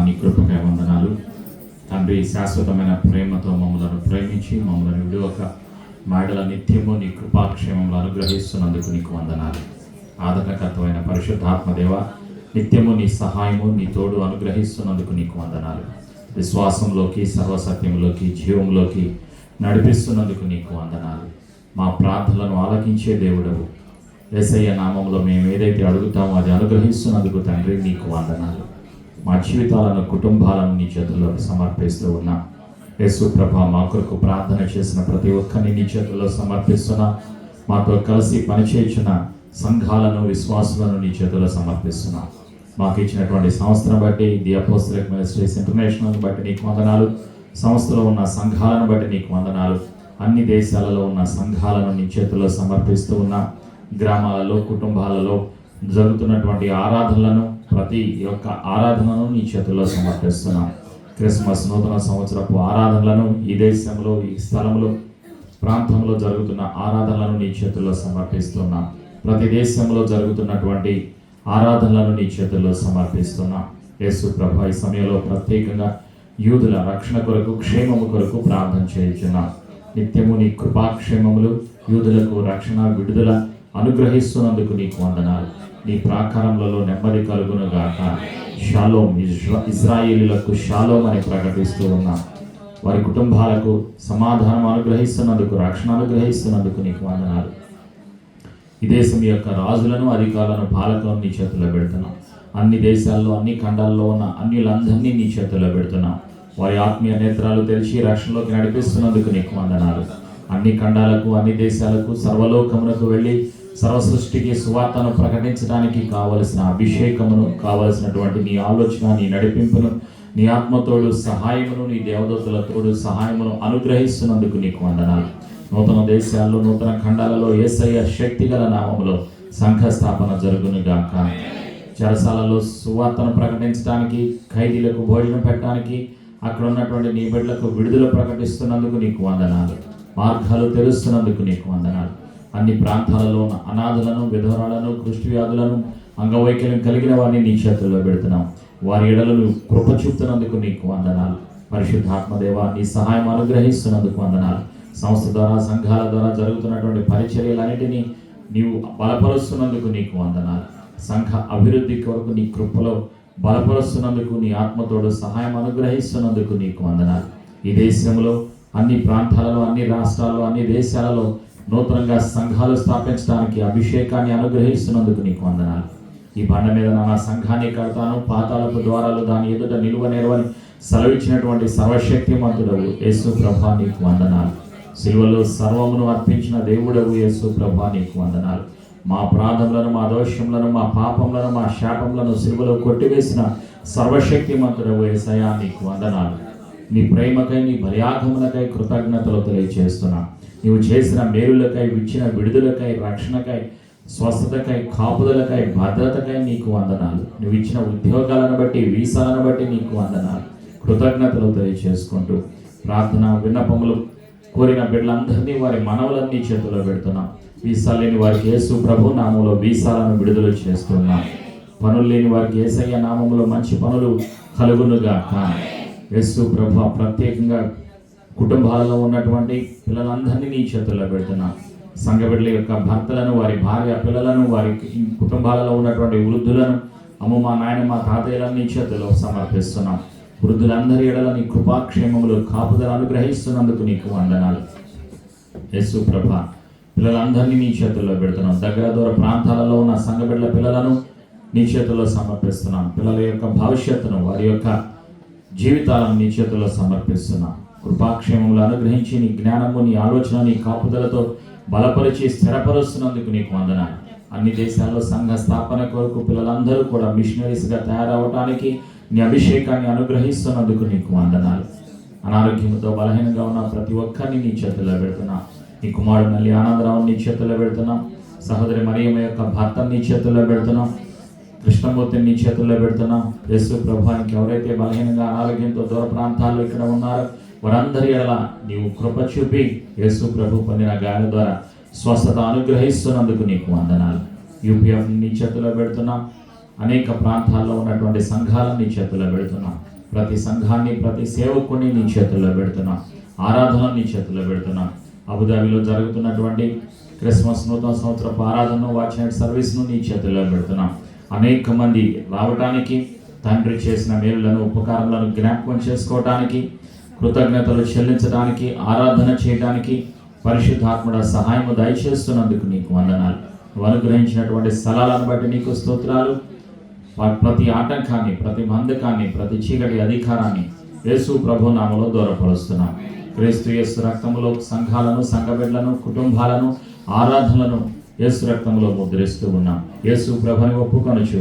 నీ కృపకై వందనాలు తండ్రి. శాశ్వతమైన ప్రేమతో మమ్మలను ప్రేమించి మమ్మల్ని విడువక మాడల నిత్యము నీ కృపాక్షేమములు అనుగ్రహిస్తున్నందుకు నీకు వందనాలు. ఆదరణకర్తమైన పరిశుద్ధాత్మదేవ, నిత్యము నీ సహాయము నీ తోడు అనుగ్రహిస్తున్నందుకు నీకు వందనాలు. విశ్వాసంలోకి, సర్వసత్యంలోకి, జీవంలోకి నడిపిస్తున్నందుకు నీకు వందనాలు. మా ప్రార్థనలను ఆలకించే దేవుడవు. యేసయ్య నామములో మేము ఏదైతే అడుగుతామో అది అనుగ్రహిస్తున్నందుకు తండ్రి నీకు వందనాలు. మా జీవితాలను, కుటుంబాలను నీ చేతుల్లోకి సమర్పిస్తూ ఉన్నాం. యేసు ప్రభా, మా కొరకు ప్రార్థన చేసిన ప్రతి ఒక్కరిని నీ చేతుల్లో సమర్పిస్తున్నా. మాతో కలిసి పనిచేయించిన సంఘాలను, విశ్వాసులను నీ చేతుల్లో సమర్పిస్తున్నా. మాకు ఇచ్చినటువంటి సంస్థను బట్టి, ది అపోస్టలిక్ మినిస్ట్రీస్ ఇంటర్నేషనల్ బట్టి నీకు వందనాలు. సంస్థలో ఉన్న సంఘాలను బట్టి నీకు వందనాలు. అన్ని దేశాలలో ఉన్న సంఘాలను నీ చేతుల్లో సమర్పిస్తూ ఉన్నా. గ్రామాలలో, కుటుంబాలలో జరుగుతున్నటువంటి ఆరాధనలను, ప్రతి ఒక్క ఆరాధనను నీ చేతుల్లో సమర్పిస్తున్నాం. క్రిస్మస్, నూతన సంవత్సరపు ఆరాధనలను, ఈ దేశంలో, ఈ స్థలంలో, ప్రాంతంలో జరుగుతున్న ఆరాధనలను నీ చేతుల్లో సమర్పిస్తున్నాం. ప్రతి దేశంలో జరుగుతున్నటువంటి ఆరాధనలను నీ చేతుల్లో సమర్పిస్తున్నాం. యేసు ప్రభు, ఈ సమయంలో ప్రత్యేకంగా యూదుల రక్షణ కొరకు, క్షేమము కొరకు ప్రార్థన చేయించున్నాం. నిత్యము నీ కృపాక్షేమములు, యూదులకు రక్షణ, విడుదల అనుగ్రహిస్తున్నందుకు నీకు వందనాలు. నీ ప్రాకారములలో నెమ్మది కలుగును గాక. షాలోం, ఇశ్రాయేలీలకు షాలోం అని ప్రకటిస్తూ ఉన్నాం. వారి కుటుంబాలకు సమాధానం అనుగ్రహిస్తున్నందుకు, రక్షణ అనుగ్రహిస్తున్నందుకు నీకు వందనాలు. ఈ దేశం యొక్క రాజులను, అధికారులను, పాలకులను నీ చేతుల్లో పెడుతున్నాం. అన్ని దేశాల్లో, అన్ని ఖండాల్లో ఉన్న అన్యులందరినీ నీ చేతుల్లో పెడుతున్నాం. వారి ఆత్మీయ నేత్రాలు తెరిచి రక్షణలోకి నడిపిస్తున్నందుకు నీకు వందనాలు. అన్ని ఖండాలకు, అన్ని దేశాలకు, సర్వలోకములకు వెళ్ళి సర్వ సృష్టికి సువార్తను ప్రకటించడానికి కావలసిన అభిషేకమును, కావలసినటువంటి నీ ఆలోచన, నీ నడిపింపును, నీ ఆత్మతోడు సహాయమును, నీ దేవదూతల తోడు సహాయమును అనుగ్రహిస్తున్నందుకు నీకు వందనాలు. నూతన దేశాల్లో, నూతన ఖండాలలో యేసయ్య శక్తిగల నామములో సంఘ స్థాపన జరుగును గాక. చెరసాలలో సువార్తను ప్రకటించడానికి, ఖైదీలకు భోజనం పెట్టడానికి, అక్కడ ఉన్నటువంటి నీ బిడ్డలకు విడుదల ప్రకటిస్తున్నందుకు నీకు వందనాలు. మార్గాలు తెలుస్తున్నందుకు నీకు వందనాలు. అన్ని ప్రాంతాలలో ఉన్న అనాథలను, విధవరాలను, కుష్టి వ్యాధులను, అంగవైకల్యం కలిగిన వారిని నీ చేతుల్లో పెడుతున్నాం. వారి ఎడలను కృప చూపుతున్నందుకు నీకు వందనాలు. పరిశుద్ధాత్మదేవ, నీ సహాయం అనుగ్రహిస్తున్నందుకు వందనాలు. సంస్థ ద్వారా, సంఘాల ద్వారా జరుగుతున్నటువంటి పరిచర్యలన్నిటినీ నీవు బలపరుస్తున్నందుకు నీకు వందనాలు. సంఘ అభివృద్ధి కొరకు నీ కృపలో బలపరుస్తున్నందుకు, నీ ఆత్మతోడు సహాయం అనుగ్రహిస్తున్నందుకు నీకు వందనాలు. ఈ దేశంలో, అన్ని ప్రాంతాలలో, అన్ని రాష్ట్రాల్లో, అన్ని దేశాలలో నూతనంగా సంఘాలు స్థాపించడానికి అభిషేకాన్ని అనుగ్రహిస్తున్నందుకు నీకు వందనాలు. ఈ బండ మీద నా సంఘాన్ని కడతాను, పాతాళపు ద్వారాలు దాని ఎదుట నిలువనేరవని సెలవిచ్చినటువంటి సర్వశక్తిమంతుడవు యేసు ప్రభా నీకు వందనాలు. సిలువలో సర్వమును అర్పించిన దేవుడవు యేసు ప్రభా నీకు వందనాలు. మా ప్రార్థనలను, మా దోషములను, మా పాపములను, మా శాపములను సిలువలో కొట్టివేసిన సర్వశక్తిమంతుడవు యేసయ్యా నీకు వందనాలు. నీ ప్రేమకై, నీ బలియాగములకై కృతజ్ఞతలు తెలియజేస్తున్నా. నీవు చేసిన మేలులకై, ఇచ్చిన విడుదలకై, రక్షణకై, స్వస్థతకై, కాపుదలకై, భద్రతకై నీకు వందనాలు. నువ్వు ఇచ్చిన ఉద్యోగాలను బట్టి, వీసాలను బట్టి నీకు వందనాలు. కృతజ్ఞతలు తెలియజేసుకుంటూ ప్రార్థన విన్నపములు కోరిన బిడ్డలందరినీ, వారి మనవులన్నీ చేతుల్లో పెడుతున్నాం. వీసాలు లేని వారికి యేసు ప్రభు నామంలో వీసాలను విడుదల చేస్తున్నాం. పనులు లేని వారికి యేసయ్య నామంలో మంచి పనులు కలుగునుగాక. యేసు ప్రభు, ప్రత్యేకంగా కుటుంబాలలో ఉన్నటువంటి పిల్లలందరినీ నీ చేతుల్లో పెడుతున్నాం. సంఘ బిడ్డల యొక్క భర్తలను, వారి భార్య పిల్లలను, వారి కుటుంబాలలో ఉన్నటువంటి వృద్ధులను, అమ్మమ్మ, నాయనమ్మ, తాతయ్యలను నీ చేతుల్లో సమర్పిస్తున్నాం. వృద్ధులందరి ఎడల నీ కృపాక్షేమములు, కాపుదల అనుగ్రహిస్తున్నందుకు నీకు వందనాలు. యేసు ప్రభ, పిల్లలందరినీ నీ చేతుల్లో పెడుతున్నాం. దగ్గర దూర ప్రాంతాలలో ఉన్న సంఘ బిడ్డల పిల్లలను నీ చేతుల్లో సమర్పిస్తున్నాం. పిల్లల యొక్క భవిష్యత్తును, వారి యొక్క జీవితాలను నీ చేతుల్లో సమర్పిస్తున్నాం. కృపాక్షేమములు అనుగ్రహించి నీ జ్ఞానము, నీ ఆలోచన, నీ కాపుదలతో బలపరిచి స్థిరపరుస్తున్నందుకు నీకు వందనాలు. అన్ని దేశాల్లో సంఘ స్థాపన కొరకు పిల్లలందరూ కూడా మిషనరీస్గా తయారవటానికి నీ అభిషేకాన్ని అనుగ్రహిస్తున్నందుకు నీకు వందనాలు. అనారోగ్యంతో బలహీనంగా ఉన్న ప్రతి ఒక్కరిని నీ చేతుల్లో పెడుతున్నాం. నీ కుమారుడు మళ్ళీ ఆనందరావు నీ చేతుల్లో పెడుతున్నాం. సహోదరి మరియమ్మ యొక్క భర్తను నీ చేతుల్లో పెడుతున్నాం. కృష్ణమూర్తిని నీ చేతుల్లో పెడుతున్నాం. యేసు ప్రభువానికి ఎవరైతే బలహీనంగా అనారోగ్యంతో దూర ప్రాంతాల్లో ఇక్కడ ఉన్నారో వారందరి ఎడల నీవు కృప చూపి యేసు ప్రభు పొందిన గాయాల ద్వారా స్వస్థత అనుగ్రహిస్తున్నందుకు నీకు వందనాలు. యూపీఎఫ్ నీ చేతుల్లో పెడుతున్నాం. అనేక ప్రాంతాల్లో ఉన్నటువంటి సంఘాలను నీ చేతుల్లో పెడుతున్నాం. ప్రతి సంఘాన్ని, ప్రతి సేవకుని నీ చేతుల్లో పెడుతున్నాం. ఆరాధన నీ చేతుల్లో పెడుతున్నాం. అబుదాబిలో జరుగుతున్నటువంటి క్రిస్మస్ నూతన సంవత్సరపు ఆరాధనను, వాచ్ నైట్ సర్వీస్ను నీ చేతుల్లో పెడుతున్నాం. అనేక మంది రావటానికి, తండ్రి చేసిన మేలులను, ఉపకారాలను జ్ఞాపకం చేసుకోవటానికి, కృతజ్ఞతలు చెల్లించడానికి, ఆరాధన చేయడానికి పరిశుద్ధాత్మడ సహాయము దయచేస్తున్నందుకు నీకు వందనాలు. నువ్వు అనుగ్రహించినటువంటి స్థలాలను బట్టి నీకు స్తోత్రాలు. ప్రతి ఆటంకాన్ని, ప్రతి బంధకాన్ని, ప్రతి చీకటి అధికారాన్ని యేసు ప్రభు నామములో దూరపరుస్తున్నాం. క్రీస్తు యేసు రక్తములో సంఘాలను, సంఘ బిడ్డలను, కుటుంబాలను, ఆరాధనలను యేసు రక్తములో ముద్రిస్తూ ఉన్నాం. యేసు ప్రభుని ఒప్పుకొనుచు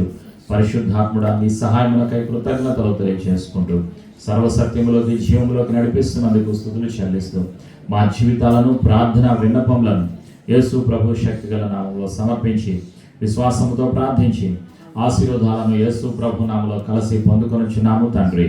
పరిశుద్ధాత్ముడా నీ సహాయములకై కృతజ్ఞతలు తెలియజేసుకుంటూ సర్వసత్యములోకి, జీవములోకి నడిపిస్తున్నందుకు స్తుతులు చెల్లిస్తూ మా జీవితాలను, ప్రార్థన విన్నపములను యేసు ప్రభు శక్తిగల నామములో సమర్పించి విశ్వాసముతో ప్రార్థించి ఆశీర్వాదాలను యేసు ప్రభు నామములో కలిసి పొందుకొనుచున్నాము తండ్రి.